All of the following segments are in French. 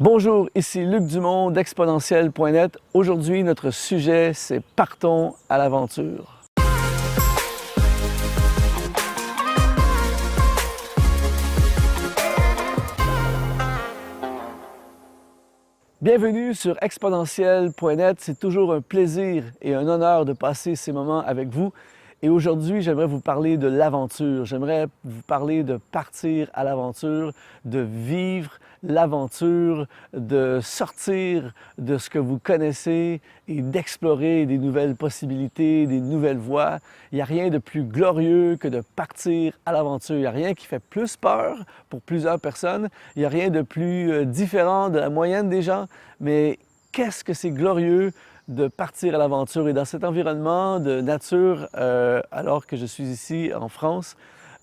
Bonjour, ici Luc Dumont d'Exponentiel.net. Aujourd'hui, notre sujet, c'est Partons à l'aventure. Bienvenue sur Exponentiel.net. C'est toujours un plaisir et un honneur de passer ces moments avec vous. Et aujourd'hui, j'aimerais vous parler de l'aventure. J'aimerais vous parler de partir à l'aventure, de vivre l'aventure, de sortir de ce que vous connaissez et d'explorer des nouvelles possibilités, des nouvelles voies. Il n'y a rien de plus glorieux que de partir à l'aventure. Il n'y a rien qui fait plus peur pour plusieurs personnes. Il n'y a rien de plus différent de la moyenne des gens. Mais qu'est-ce que c'est glorieux de partir à l'aventure et dans cet environnement de nature, alors que je suis ici en France,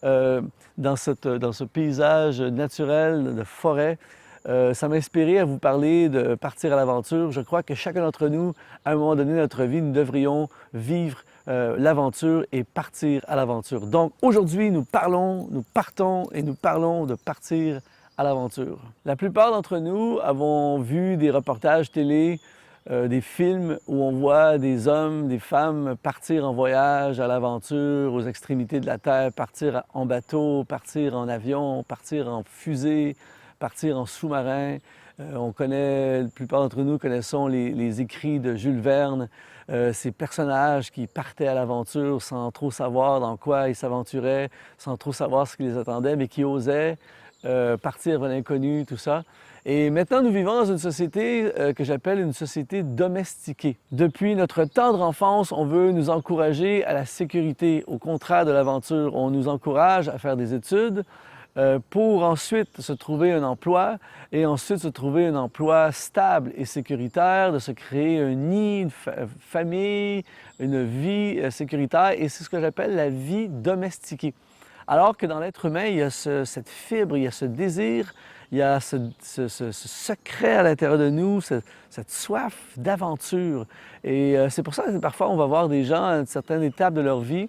dans ce paysage naturel de forêt, ça m'a inspiré à vous parler de partir à l'aventure. Je crois que chacun d'entre nous, à un moment donné de notre vie, nous devrions vivre l'aventure et partir à l'aventure. Donc aujourd'hui, nous partons et nous parlons de partir à l'aventure. La plupart d'entre nous avons vu des reportages télé, des films où on voit des hommes, des femmes partir en voyage à l'aventure, aux extrémités de la Terre, partir en bateau, partir en avion, partir en fusée, partir en sous-marin. La plupart d'entre nous connaissons les écrits de Jules Verne, ces personnages qui partaient à l'aventure sans trop savoir dans quoi ils s'aventuraient, sans trop savoir ce qui les attendait, mais qui osaient partir vers l'inconnu, tout ça. Et maintenant, nous vivons dans une société que j'appelle une société domestiquée. Depuis notre tendre enfance, on veut nous encourager à la sécurité, au contraire de l'aventure. On nous encourage à faire des études pour ensuite se trouver un emploi et ensuite se trouver un emploi stable et sécuritaire, de se créer un nid, une famille, une vie sécuritaire. Et c'est ce que j'appelle la vie domestiquée. Alors que dans l'être humain, il y a cette fibre, il y a ce désir, il y a ce secret à l'intérieur de nous, cette soif d'aventure. Et c'est pour ça que parfois on va voir des gens à une certaine étape de leur vie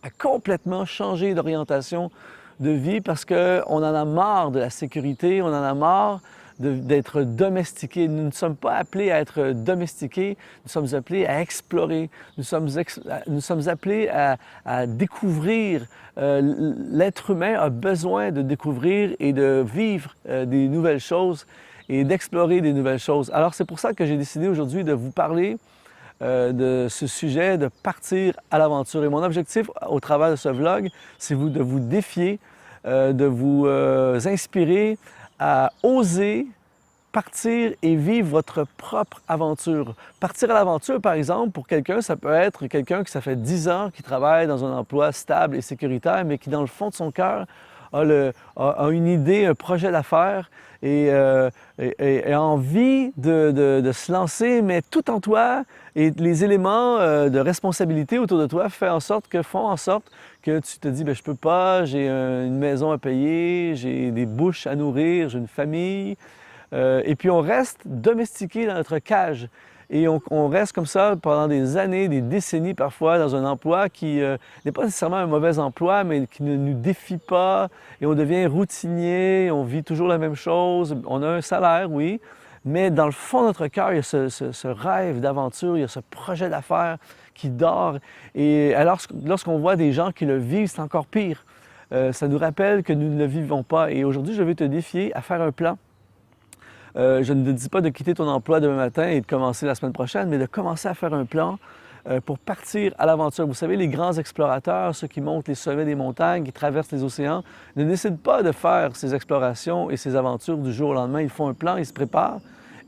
à complètement changer d'orientation de vie parce qu'on en a marre de la sécurité, on en a marre d'être domestiqués. Nous ne sommes pas appelés à être domestiqués, nous sommes appelés à explorer, nous sommes appelés à découvrir. L'être humain a besoin de découvrir et de vivre des nouvelles choses et d'explorer des nouvelles choses. Alors c'est pour ça que j'ai décidé aujourd'hui de vous parler de ce sujet de partir à l'aventure. Et mon objectif au travers de ce vlog, c'est de vous défier, de vous inspirer à oser partir et vivre votre propre aventure. Partir à l'aventure, par exemple, pour quelqu'un, ça peut être quelqu'un qui ça fait 10 ans qui travaille dans un emploi stable et sécuritaire, mais qui, dans le fond de son cœur, a une idée, un projet d'affaires et a envie de se lancer, mais tout en toi et les éléments de responsabilité autour de toi font en sorte que tu te dis, bien, je peux pas, j'ai une maison à payer, j'ai des bouches à nourrir, j'ai une famille. Et puis on reste domestiqué dans notre cage. Et on reste comme ça pendant des années, des décennies parfois, dans un emploi qui n'est pas nécessairement un mauvais emploi, mais qui ne nous défie pas. Et on devient routinier, on vit toujours la même chose. On a un salaire, oui, mais dans le fond de notre cœur, il y a ce rêve d'aventure, il y a ce projet d'affaires qui dort. Et alors, lorsqu'on voit des gens qui le vivent, c'est encore pire. Ça nous rappelle que nous ne le vivons pas. Et aujourd'hui, je vais te défier à faire un plan. Je ne te dis pas de quitter ton emploi demain matin et de commencer la semaine prochaine, mais de commencer à faire un plan pour partir à l'aventure. Vous savez, les grands explorateurs, ceux qui montent les sommets des montagnes, qui traversent les océans, ne décident pas de faire ces explorations et ces aventures du jour au lendemain. Ils font un plan, ils se préparent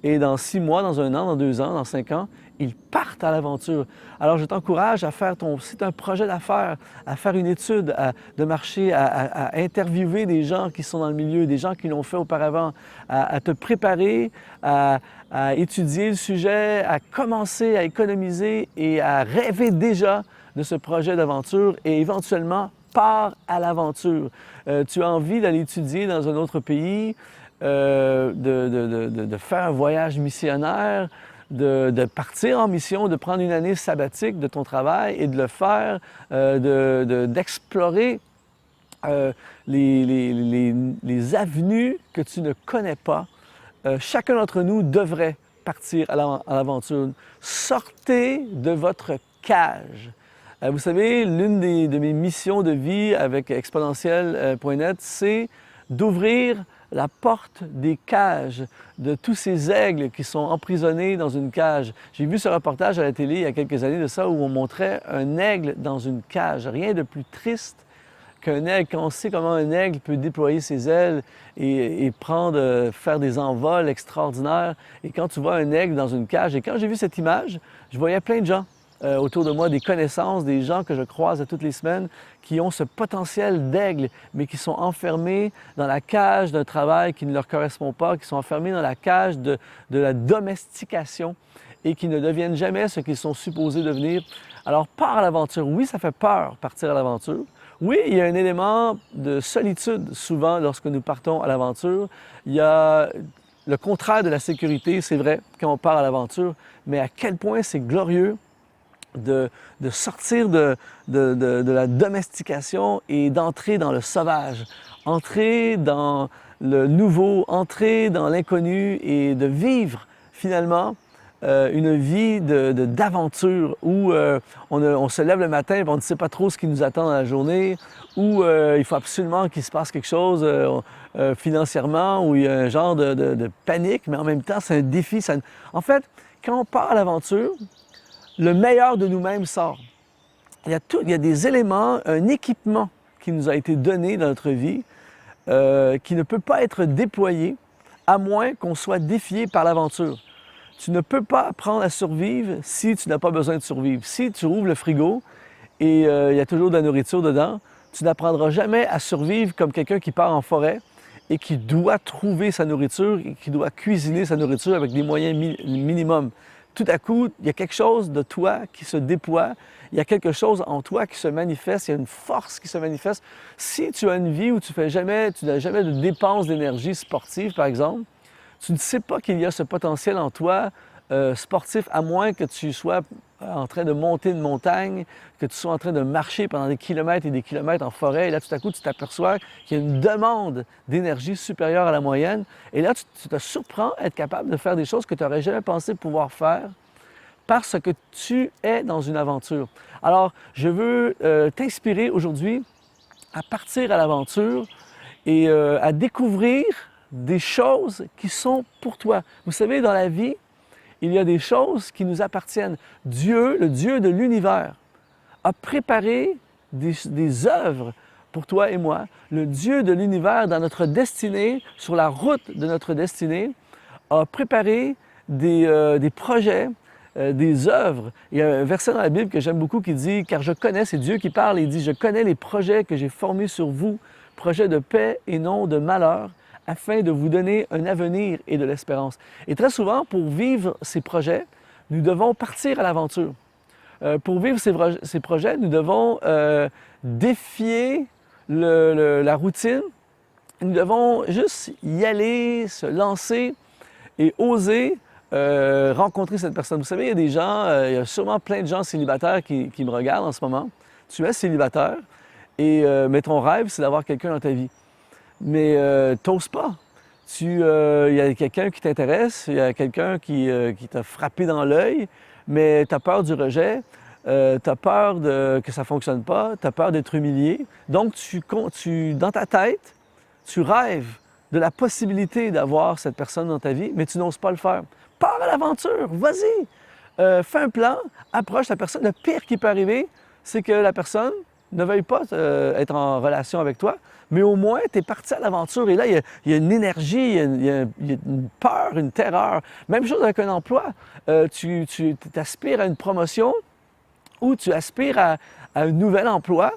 et dans 6 mois, dans 1 an, dans 2 ans, dans 5 ans, ils partent à l'aventure. Alors, je t'encourage à faire c'est un projet d'affaires, à faire une étude, de marcher, à interviewer des gens qui sont dans le milieu, des gens qui l'ont fait auparavant, à te préparer, à étudier le sujet, à commencer à économiser et à rêver déjà de ce projet d'aventure et éventuellement pars à l'aventure. Tu as envie d'aller étudier dans un autre pays, de faire un voyage missionnaire, de partir en mission, de prendre une année sabbatique de ton travail et de le faire, d'explorer les avenues que tu ne connais pas chacun d'entre nous devrait partir à l'aventure. Sortez de votre cage. Vous savez, l'une de mes missions de vie avec exponentiel.net, c'est d'ouvrir la porte des cages, de tous ces aigles qui sont emprisonnés dans une cage. J'ai vu ce reportage à la télé il y a quelques années de ça où on montrait un aigle dans une cage. Rien de plus triste qu'un aigle, quand on sait comment un aigle peut déployer ses ailes et faire des envols extraordinaires. Et quand tu vois un aigle dans une cage, et quand j'ai vu cette image, je voyais plein de gens autour de moi, des connaissances, des gens que je croise toutes les semaines qui ont ce potentiel d'aigle, mais qui sont enfermés dans la cage d'un travail qui ne leur correspond pas, qui sont enfermés dans la cage de la domestication et qui ne deviennent jamais ce qu'ils sont supposés devenir. Alors, pars à l'aventure. Oui, ça fait peur, partir à l'aventure. Oui, il y a un élément de solitude souvent lorsque nous partons à l'aventure. Il y a le contraire de la sécurité, c'est vrai, quand on part à l'aventure, mais à quel point c'est glorieux de sortir de la domestication et d'entrer dans le sauvage, entrer dans le nouveau, entrer dans l'inconnu et de vivre finalement une vie d'aventure où on se lève le matin et on ne sait pas trop ce qui nous attend dans la journée, où il faut absolument qu'il se passe quelque chose financièrement, où il y a un genre de panique, mais en même temps, c'est un défi. En fait, quand on part à l'aventure, le meilleur de nous-mêmes sort. Il y a des éléments, un équipement qui nous a été donné dans notre vie qui ne peut pas être déployé à moins qu'on soit défié par l'aventure. Tu ne peux pas apprendre à survivre si tu n'as pas besoin de survivre. Si tu ouvres le frigo et il y a toujours de la nourriture dedans, tu n'apprendras jamais à survivre comme quelqu'un qui part en forêt et qui doit trouver sa nourriture et qui doit cuisiner sa nourriture avec des moyens minimums. Tout à coup, il y a quelque chose de toi qui se déploie, il y a quelque chose en toi qui se manifeste, il y a une force qui se manifeste. Si tu as une vie où tu n'as jamais de dépenses d'énergie sportive, par exemple, tu ne sais pas qu'il y a ce potentiel en toi sportif, à moins que tu sois en train de monter une montagne, que tu sois en train de marcher pendant des kilomètres et des kilomètres en forêt, et là, tout à coup, tu t'aperçois qu'il y a une demande d'énergie supérieure à la moyenne, et là, tu te surprends à être capable de faire des choses que tu n'aurais jamais pensé pouvoir faire parce que tu es dans une aventure. Alors, je veux t'inspirer aujourd'hui à partir à l'aventure et à découvrir des choses qui sont pour toi. Vous savez, dans la vie, il y a des choses qui nous appartiennent. Dieu, le Dieu de l'univers, a préparé des œuvres pour toi et moi. Le Dieu de l'univers, dans notre destinée, sur la route de notre destinée, a préparé des projets, des œuvres. Il y a un verset dans la Bible que j'aime beaucoup qui dit « Car je connais », c'est Dieu qui parle, il dit « Je connais les projets que j'ai formés sur vous, projets de paix et non de malheur, afin de vous donner un avenir et de l'espérance. » Et très souvent, pour vivre ces projets, nous devons partir à l'aventure. Pour vivre ces projets, nous devons défier la routine. Nous devons juste y aller, se lancer et oser rencontrer cette personne. Vous savez, il y a des gens, il y a sûrement plein de gens célibataires qui me regardent en ce moment. Tu es célibataire, mais ton rêve, c'est d'avoir quelqu'un dans ta vie. Mais t'oses pas. Il y a quelqu'un qui t'intéresse, il y a quelqu'un qui t'a frappé dans l'œil, mais tu as peur du rejet, tu as peur que ça ne fonctionne pas, tu as peur d'être humilié. Donc, dans ta tête, tu rêves de la possibilité d'avoir cette personne dans ta vie, mais tu n'oses pas le faire. Pars à l'aventure, vas-y! Fais un plan, approche la personne. Le pire qui peut arriver, c'est que la personne ne veuille pas être en relation avec toi, mais au moins, tu es parti à l'aventure. Et là, il y a une énergie, il y a une peur, une terreur. Même chose avec un emploi. Tu aspires à une promotion ou tu aspires à un nouvel emploi,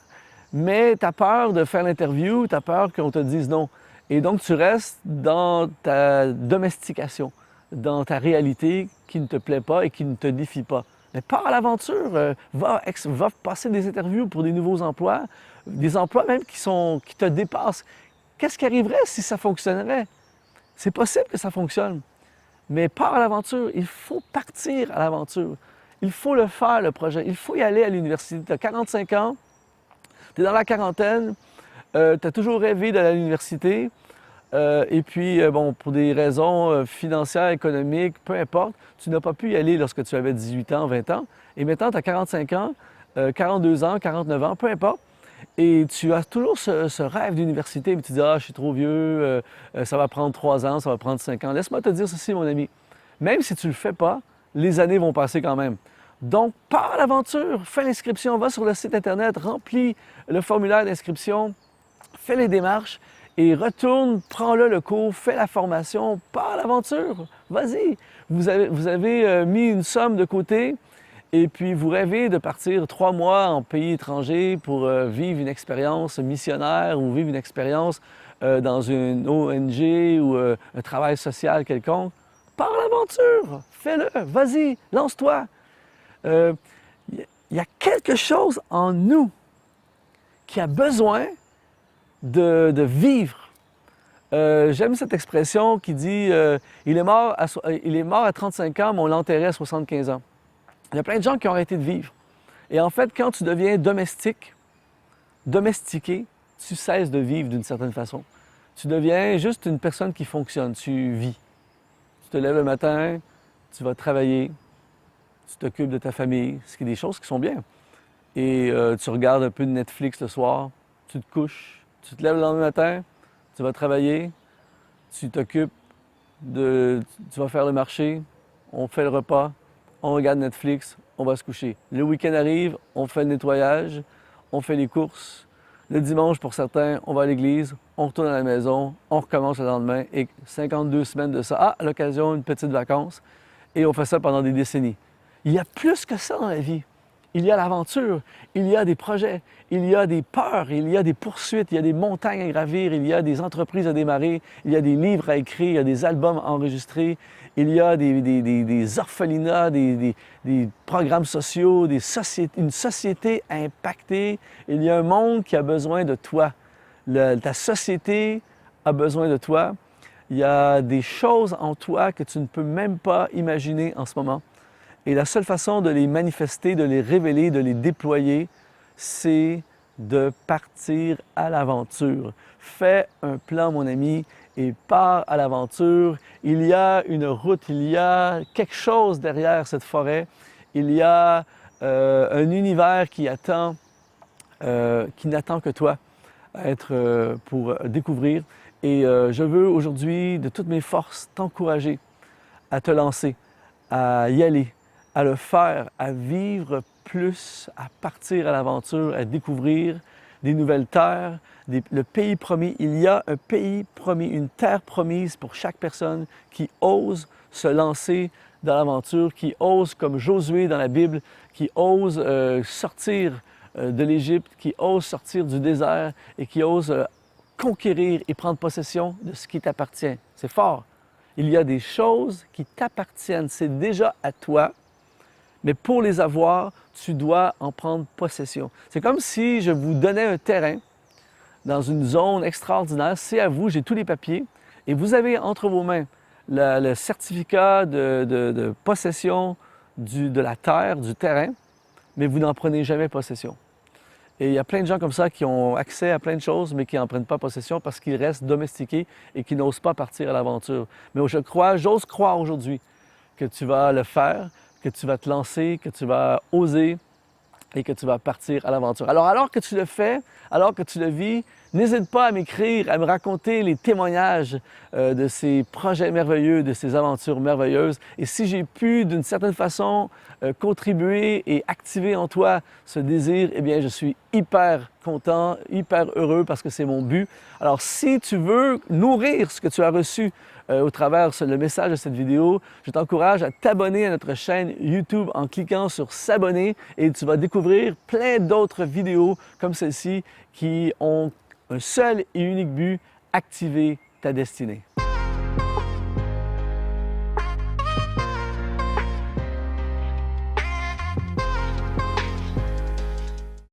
mais tu as peur de faire l'interview, tu as peur qu'on te dise non. Et donc, tu restes dans ta domestication, dans ta réalité qui ne te plaît pas et qui ne te défie pas. Mais pars à l'aventure, va passer des interviews pour des nouveaux emplois, des emplois même qui te dépassent. Qu'est-ce qui arriverait si ça fonctionnerait? C'est possible que ça fonctionne, mais pars à l'aventure. Il faut partir à l'aventure. Il faut le faire, le projet. Il faut y aller à l'université. Tu as 45 ans, tu es dans la quarantaine, tu as toujours rêvé d'aller à l'université. Et puis, bon, pour des raisons financières, économiques, peu importe, tu n'as pas pu y aller lorsque tu avais 18 ans, 20 ans. Et maintenant, tu as 45 ans, 42 ans, 49 ans, peu importe. Et tu as toujours ce rêve d'université, mais tu dis, ah, je suis trop vieux, ça va prendre 3 ans, ça va prendre 5 ans. Laisse-moi te dire ceci, mon ami. Même si tu ne le fais pas, les années vont passer quand même. Donc, pars à l'aventure, fais l'inscription, va sur le site Internet, remplis le formulaire d'inscription, fais les démarches et retourne, prends-le le cours, fais la formation, pars à l'aventure. Vas-y. Vous avez mis une somme de côté et puis vous rêvez de partir 3 mois en pays étranger pour vivre une expérience missionnaire ou vivre une expérience dans une ONG ou un travail social quelconque. Pars à l'aventure, fais-le, vas-y, lance-toi. Il y a quelque chose en nous qui a besoin de vivre. J'aime cette expression qui dit il est mort à 35 ans, mais on l'enterrait à 75 ans. Il y a plein de gens qui ont arrêté de vivre. Et en fait, quand tu deviens domestiqué, tu cesses de vivre d'une certaine façon. Tu deviens juste une personne qui fonctionne, tu vis. Tu te lèves le matin, tu vas travailler, tu t'occupes de ta famille, ce qui est des choses qui sont bien. Et tu regardes un peu de Netflix le soir, tu te couches, tu te lèves le lendemain matin, tu vas travailler, tu t'occupes tu vas faire le marché, on fait le repas, on regarde Netflix, on va se coucher. Le week-end arrive, on fait le nettoyage, on fait les courses. Le dimanche, pour certains, on va à l'église, on retourne à la maison, on recommence le lendemain et 52 semaines de ça. Ah, à l'occasion, une petite vacance. Et on fait ça pendant des décennies. Il y a plus que ça dans la vie. Il y a l'aventure, il y a des projets, il y a des peurs, il y a des poursuites, il y a des montagnes à gravir, il y a des entreprises à démarrer, il y a des livres à écrire, il y a des albums à enregistrer, il y a des orphelinats, des programmes sociaux, une société à impacter. Il y a un monde qui a besoin de toi. Ta société a besoin de toi. Il y a des choses en toi que tu ne peux même pas imaginer en ce moment. Et la seule façon de les manifester, de les révéler, de les déployer, c'est de partir à l'aventure. Fais un plan, mon ami, et pars à l'aventure. Il y a une route, il y a quelque chose derrière cette forêt. Il y a un univers qui n'attend que toi pour découvrir. Et je veux aujourd'hui, de toutes mes forces, t'encourager à te lancer, à y aller, à le faire, à vivre plus, à partir à l'aventure, à découvrir des nouvelles terres, le pays promis. Il y a un pays promis, une terre promise pour chaque personne qui ose se lancer dans l'aventure, qui ose, comme Josué dans la Bible, qui ose sortir de l'Égypte, qui ose sortir du désert et qui ose conquérir et prendre possession de ce qui t'appartient. C'est fort. Il y a des choses qui t'appartiennent, c'est déjà à toi, mais pour les avoir, tu dois en prendre possession. C'est comme si je vous donnais un terrain dans une zone extraordinaire, c'est à vous, j'ai tous les papiers, et vous avez entre vos mains le certificat de possession de la terre, du terrain, mais vous n'en prenez jamais possession. Et il y a plein de gens comme ça qui ont accès à plein de choses, mais qui n'en prennent pas possession parce qu'ils restent domestiqués et qui n'osent pas partir à l'aventure. Mais j'ose croire aujourd'hui que tu vas le faire, que tu vas te lancer, que tu vas oser et que tu vas partir à l'aventure. Alors que tu le fais, alors que tu le vis, n'hésite pas à m'écrire, à me raconter les témoignages de ces projets merveilleux, de ces aventures merveilleuses. Et si j'ai pu, d'une certaine façon, contribuer et activer en toi ce désir, eh bien, je suis hyper content, hyper heureux parce que c'est mon but. Alors, si tu veux nourrir ce que tu as reçu au travers le message de cette vidéo, je t'encourage à t'abonner à notre chaîne YouTube en cliquant sur s'abonner et tu vas découvrir plein d'autres vidéos comme celle-ci qui ont un seul et unique but, activer ta destinée.